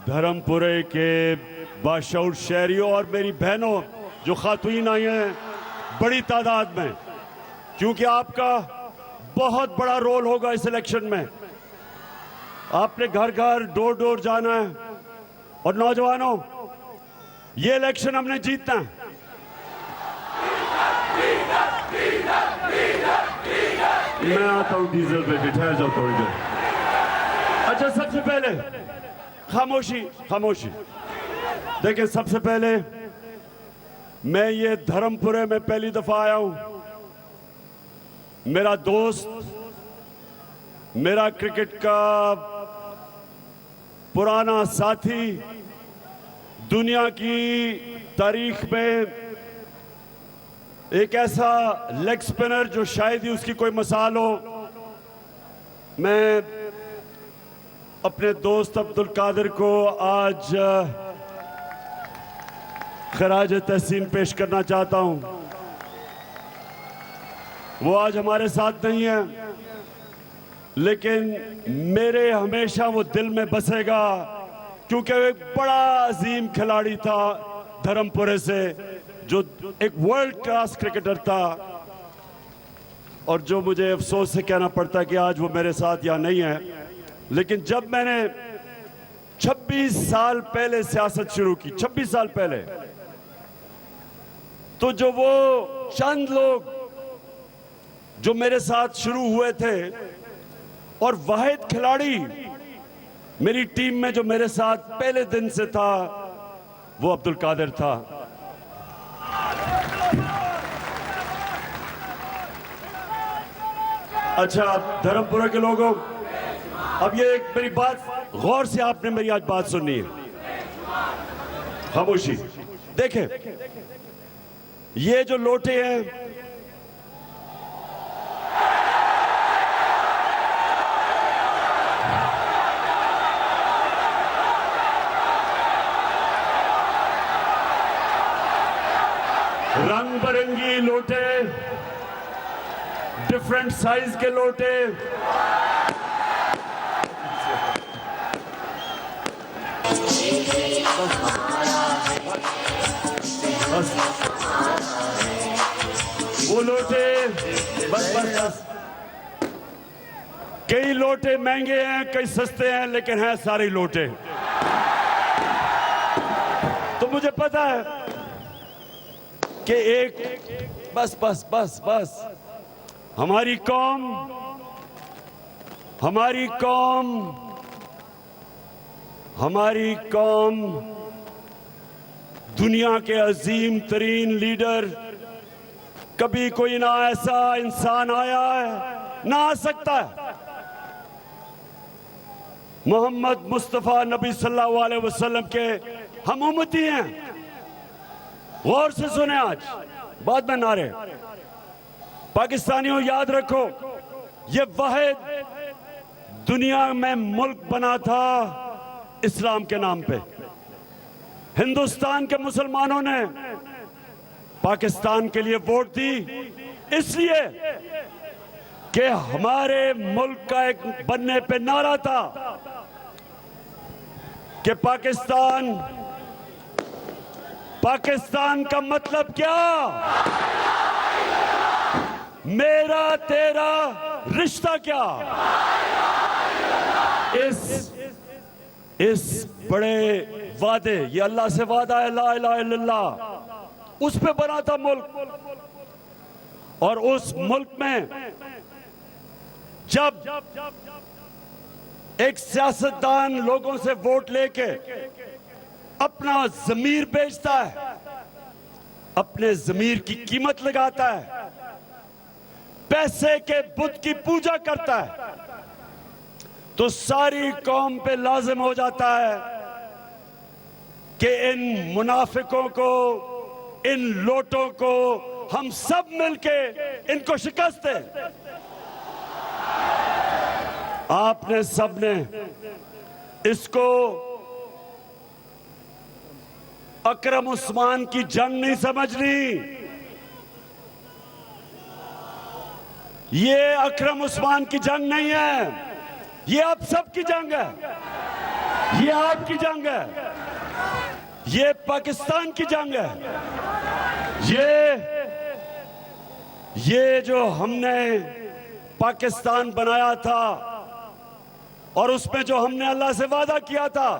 धर्मपुरे के बाशऊर शहरियों और मेरी बहनों जो खातून आई हैं बड़ी तादाद में, क्योंकि आपका बहुत बड़ा रोल होगा इस इलेक्शन में। आपने घर घर डोर डोर जाना है और नौजवानों, ये इलेक्शन हमने जीतना है। मैं आता हूं डीजल पे, ठहर जाओ थोड़ी देर। अच्छा, सबसे पहले खामोशी खामोशी। देखिए, सबसे पहले मैं ये धर्मपुरे में पहली दफा आया हूं। मेरा दोस्त, मेरा क्रिकेट का पुराना साथी, दुनिया की तारीख में एक ऐसा लेग स्पिनर जो शायद ही उसकी कोई मिसाल हो। मैं अपने दोस्त अब्दुल कादिर को आज खराज तहसीन पेश करना चाहता हूं। वो आज हमारे साथ नहीं है, लेकिन मेरे हमेशा वो दिल में बसेगा, क्योंकि वो एक बड़ा अजीम खिलाड़ी था धर्मपुरे से, जो एक वर्ल्ड क्लास क्रिकेटर था। और जो मुझे अफसोस से कहना पड़ता है कि आज वो मेरे साथ यहाँ नहीं है, लेकिन जब मैंने 26 साल पहले सियासत शुरू की, 26 साल पहले, तो जो वो चंद लोग जो मेरे साथ शुरू हुए थे और वाहिद खिलाड़ी मेरी टीम में जो मेरे साथ पहले दिन से था, वो अब्दुल कादिर था। अच्छा धर्मपुरा के लोगों, अब ये एक मेरी बात गौर से आपने मेरी आज बात सुननी है। खामोशी। देखें, ये जो लोटे हैं, रंग बिरंगी लोटे, डिफरेंट साइज के लोटे, वो लोटे, बस बस बस। कई लोटे महंगे हैं, कई सस्ते हैं, लेकिन हैं सारे लोटे। तो मुझे पता है कि एक बस बस बस बस हमारी कौम, हमारी कौम, हमारी कौम दुनिया के अजीम तरीन लीडर, कभी कोई ना ऐसा इंसान आया है ना आ सकता है। मोहम्मद मुस्तफा नबी सल्लल्लाहु अलैहि वसल्लम के हम उम्मती हैं। गौर से सुने, आज बाद में नारे। पाकिस्तानियों याद रखो, ये वाहिद दुनिया में मुल्क बना था इस्लाम के नाम पे। हिंदुस्तान के मुसलमानों ने पाकिस्तान के लिए वोट दी, इसलिए कि हमारे मुल्क का एक बनने पे नारा था कि पाकिस्तान, पाकिस्तान का मतलब क्या? मेरा तेरा रिश्ता क्या? इस बड़े वादे, ये अल्लाह से वादा है, ला इलाहा इल्लल्लाह, उस पे बना था मुल्क। और उस मुल्क में जब एक सियासतदान लोगों से वोट लेके अपना ज़मीर बेचता है, अपने ज़मीर की कीमत लगाता है, पैसे के बुत की पूजा करता है, तो सारी कौम पे लाजिम हो जाता है कि इन मुनाफिकों को, इन लोटों को हम सब मिलके इनको शिकस्त दें। आपने सबने इसको अकरम उस्मान की जंग नहीं समझनी। ये अकरम उस्मान की जंग नहीं है, ये आप सबकी जंग है। ये आपकी जंग है, ये पाकिस्तान की जंग है। ये जो हमने पाकिस्तान बनाया था और उसमें जो हमने अल्लाह से वादा किया था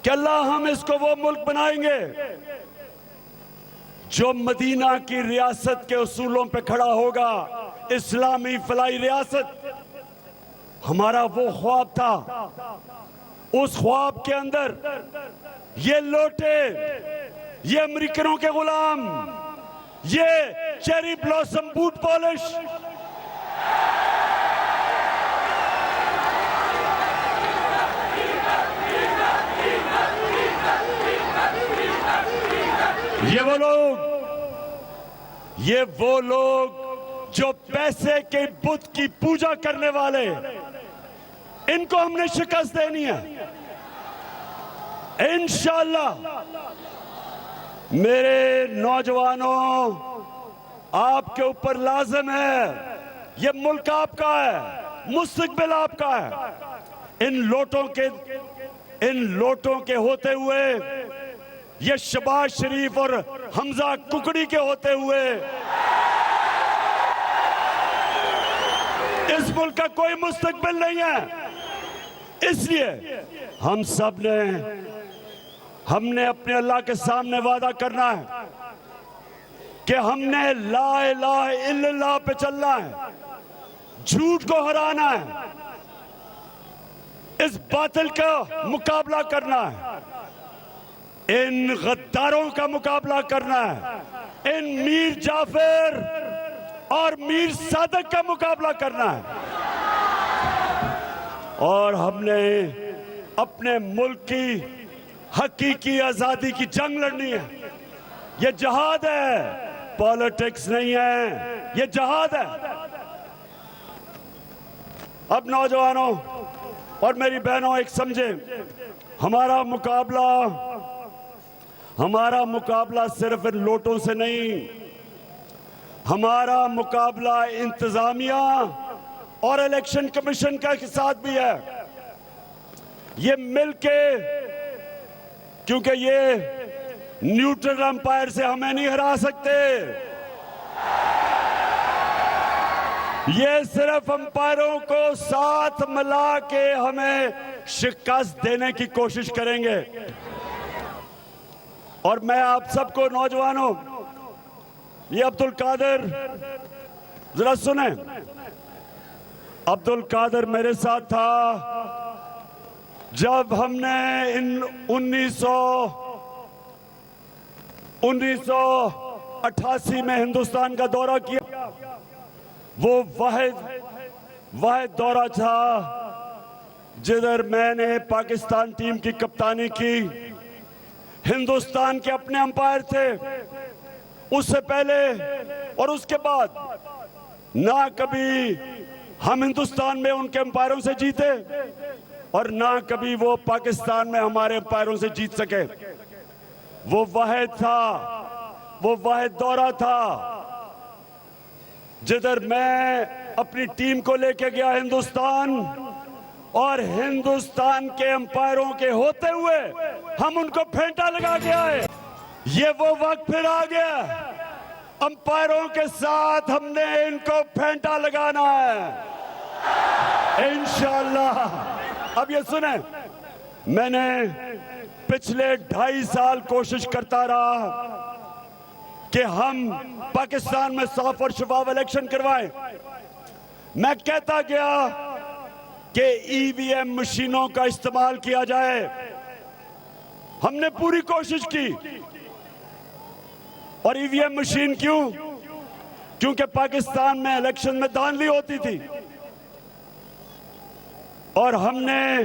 कि अल्लाह हम इसको वो मुल्क बनाएंगे जो मदीना की रियासत के उसूलों पे खड़ा होगा, इस्लामी फलाई रियासत। हमारा वो ख्वाब था। उस ख्वाब के अंदर ये लोटे, ये अमेरिकनों के गुलाम, ये चेरी ब्लॉसम बूट पॉलिश, ये वो लोग जो पैसे के बुत की पूजा करने वाले, इनको हमने शिकस्त देनी है इंशाअल्लाह। मेरे नौजवानों, आपके ऊपर लाज़िम है, ये मुल्क आपका है, मुस्तकबिल आपका है। इन लोटों के होते हुए, ये शहबाज शरीफ और हमजा कुकड़ी के होते हुए इस मुल्क का कोई मुस्तकबिल नहीं है। इसलिए हमने अपने अल्लाह के सामने वादा करना है कि हमने ला इलाहा इल्लल्लाह पे चलना है, झूठ को हराना है, इस बातिल का मुकाबला करना है, इन गद्दारों का मुकाबला करना है, इन मीर जाफर और मीर सादक का मुकाबला करना है। और हमने अपने मुल्क की हकीकी आजादी की जंग लड़नी है। ये जहाद है, पॉलिटिक्स नहीं है, ये जहाद है। अब नौजवानों और मेरी बहनों, एक समझे, हमारा मुकाबला सिर्फ इन लोटों से नहीं, हमारा मुकाबला इंतजामिया और इलेक्शन कमीशन के साथ भी है। ये मिलके, क्योंकि ये न्यूट्रल अंपायर से हमें नहीं हरा सकते, ये सिर्फ अंपायरों को साथ मिला के हमें शिकस्त देने की कोशिश करेंगे। और मैं आप सबको, नौजवानों, ये अब्दुल कादिर, जरा सुने, अब्दुल कादिर मेरे साथ था जब हमने इन 1988 में हिंदुस्तान का दौरा किया। वो वाहिद दौरा था जिधर मैंने पाकिस्तान टीम की कप्तानी की। हिंदुस्तान के अपने अंपायर थे। उससे पहले और उसके बाद ना कभी हम हिंदुस्तान में उनके अंपायरों से जीते और ना कभी वो पाकिस्तान में हमारे अंपायरों से जीत सके। वो वाहिद था, वो वाहिद दौरा था जिधर मैं अपनी टीम को लेके गया हिंदुस्तान, और हिंदुस्तान के अंपायरों के होते हुए हम उनको फेंटा लगा के आए। ये वो वक्त फिर आ गया, अंपायरों के साथ हमने इनको फेंटा लगाना है इंशाअल्लाह। अब ये सुने, मैंने पिछले 2.5 साल कोशिश करता रहा कि हम पाकिस्तान में साफ और शफाफ इलेक्शन करवाएं। मैं कहता गया कि ईवीएम मशीनों का इस्तेमाल किया जाए। हमने पूरी कोशिश की। और ईवीएम मशीन क्यों? क्योंकि पाकिस्तान में इलेक्शन में धांधली होती थी और हमने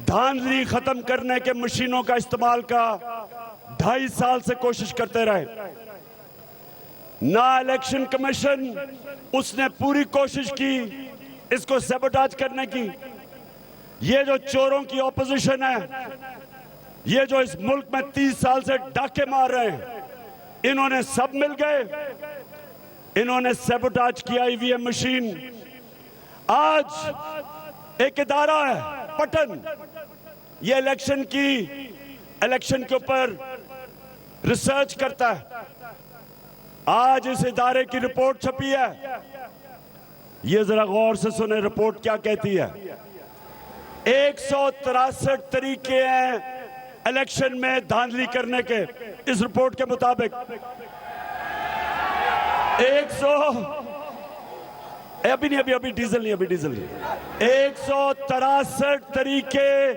धांधली खत्म करने के मशीनों का इस्तेमाल का 2.5 साल से कोशिश करते रहे। ना इलेक्शन कमीशन, उसने पूरी कोशिश की इसको सैबोटाज करने की। ये जो चोरों की ऑपोजिशन है, ये जो इस मुल्क में 30 साल से डाके मार रहे हैं, इन्होंने सब मिल गए, इन्होंने सैबोटाज किया ईवीएम मशीन। आज एक इदारा है पटन, ये इलेक्शन के ऊपर रिसर्च करता है। आज इस इदारे की रिपोर्ट छपी है, ये जरा गौर से सुने रिपोर्ट क्या कहती है। 163 तरीके हैं इलेक्शन में धांधली करने के, इस रिपोर्ट के मुताबिक। 163 तरीके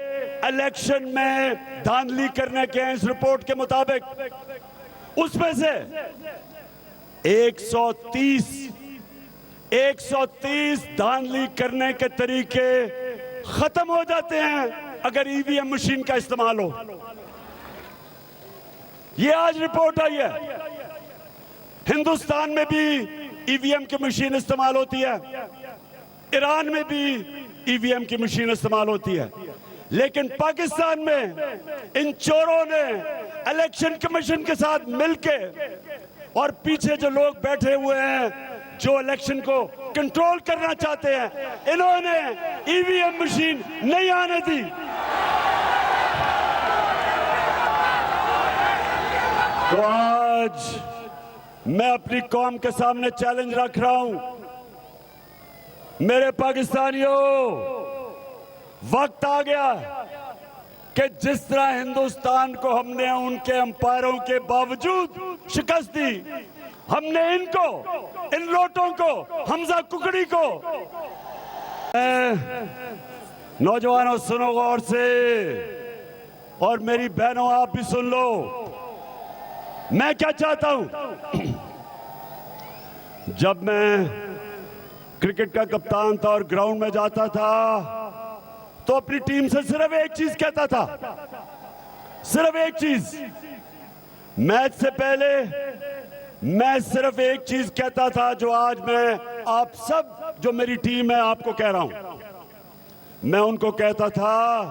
इलेक्शन में धांधली करने के हैं इस रिपोर्ट के मुताबिक। उसमें से 130 धांधली करने के तरीके खत्म हो जाते हैं अगर ईवीएम मशीन का इस्तेमाल हो। ये आज रिपोर्ट आई है। हिंदुस्तान में भी ईवीएम की मशीन इस्तेमाल होती है, ईरान में भी ईवीएम की मशीन इस्तेमाल होती है, लेकिन पाकिस्तान में इन चोरों ने इलेक्शन कमीशन के साथ मिलके और पीछे जो लोग बैठे हुए हैं जो इलेक्शन को कंट्रोल करना चाहते हैं, इन्होंने ईवीएम मशीन नहीं आने दी। तो आज मैं अपनी कौम के सामने चैलेंज रख रहा हूं, मेरे पाकिस्तानियों, वक्त आ गया कि जिस तरह हिंदुस्तान को हमने उनके अंपायरों के बावजूद शिकस्त दी, हमने इनको, इन लोटों को, हमजा कुकड़ी को। नौजवानों सुनो गौर से, और मेरी बहनों आप भी सुन लो, मैं क्या चाहता हूं। जब मैं क्रिकेट का कप्तान था और ग्राउंड में जाता था तो अपनी टीम से सिर्फ एक चीज कहता था, सिर्फ एक चीज। मैच से पहले मैं सिर्फ एक चीज कहता था जो आज मैं आप सब जो मेरी टीम है आपको कह रहा हूं। मैं उनको कहता था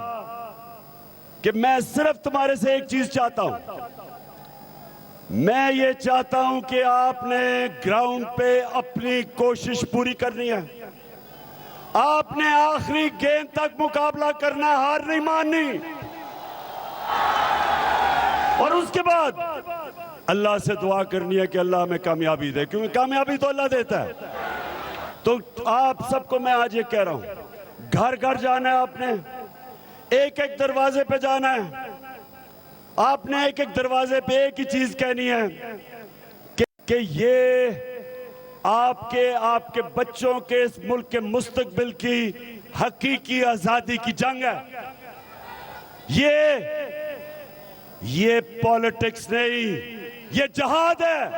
कि मैं सिर्फ तुम्हारे से एक चीज चाहता हूं। मैं ये चाहता हूं कि आपने ग्राउंड पे अपनी कोशिश पूरी करनी है, आपने आखिरी गेंद तक मुकाबला करना, हार नहीं माननी, और उसके बाद अल्लाह से दुआ करनी है कि अल्लाह हमें कामयाबी दे, क्योंकि कामयाबी तो अल्लाह देता है। तो आप सबको मैं आज ये कह रहा हूं, घर घर जाना है, आपने एक एक दरवाजे पे जाना है, आपने एक एक दरवाजे पे एक ही चीज कहनी है कि ये आपके बच्चों के, इस मुल्क के मुस्तकबिल की हकीकी आजादी की जंग है। ये पॉलिटिक्स नहीं, ये जहाद है।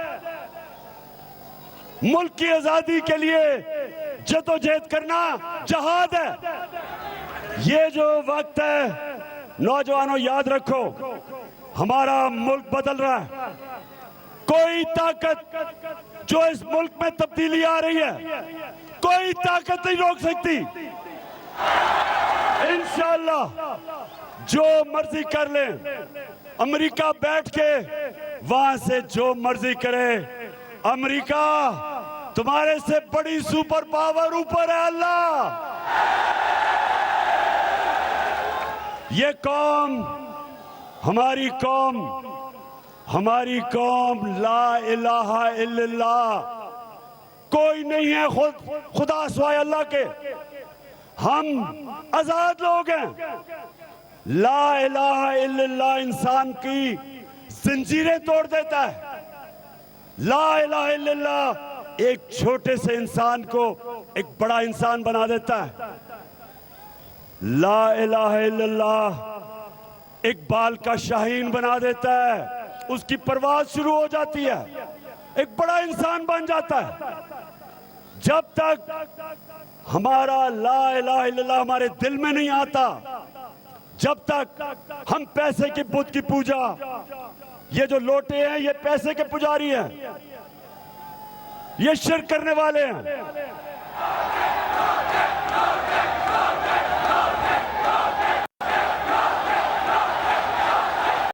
मुल्क की आजादी के लिए जदोजहद करना जहाद है। ये जो वक्त है, नौजवानों याद रखो, हमारा मुल्क बदल रहा है। कोई ताकत जो इस मुल्क में तब्दीली आ रही है, कोई ताकत नहीं रोक सकती। इंशाअल्लाह जो मर्जी कर ले, अमेरिका बैठ के वहां से जो मर्जी करे, अमेरिका तुम्हारे से बड़ी सुपर पावर ऊपर है अल्लाह। ये कौम, हमारी कौम ला इलाहा इल्लल्लाह, कोई नहीं है खुदा सिवाय अल्लाह के। हम आजाद लोग हैं। ला इलाहा इल्लल्लाह इंसान की जंजीरें तोड़ देता है। ला इलाहा इल्लल्लाह एक छोटे से इंसान को एक बड़ा इंसान बना देता है। ला इलाहा इल्लल्लाह एक बाल का शाहीन बना देता है, उसकी परवाज शुरू हो जाती है, एक बड़ा इंसान बन जाता है। जब तक हमारा ला इलाहा इल्लल्लाह हमारे दिल में नहीं आता, जब तक हम पैसे की बुत की पूजा, ये जो लोटे हैं ये पैसे के पुजारी हैं, ये शिर्क करने वाले हैं।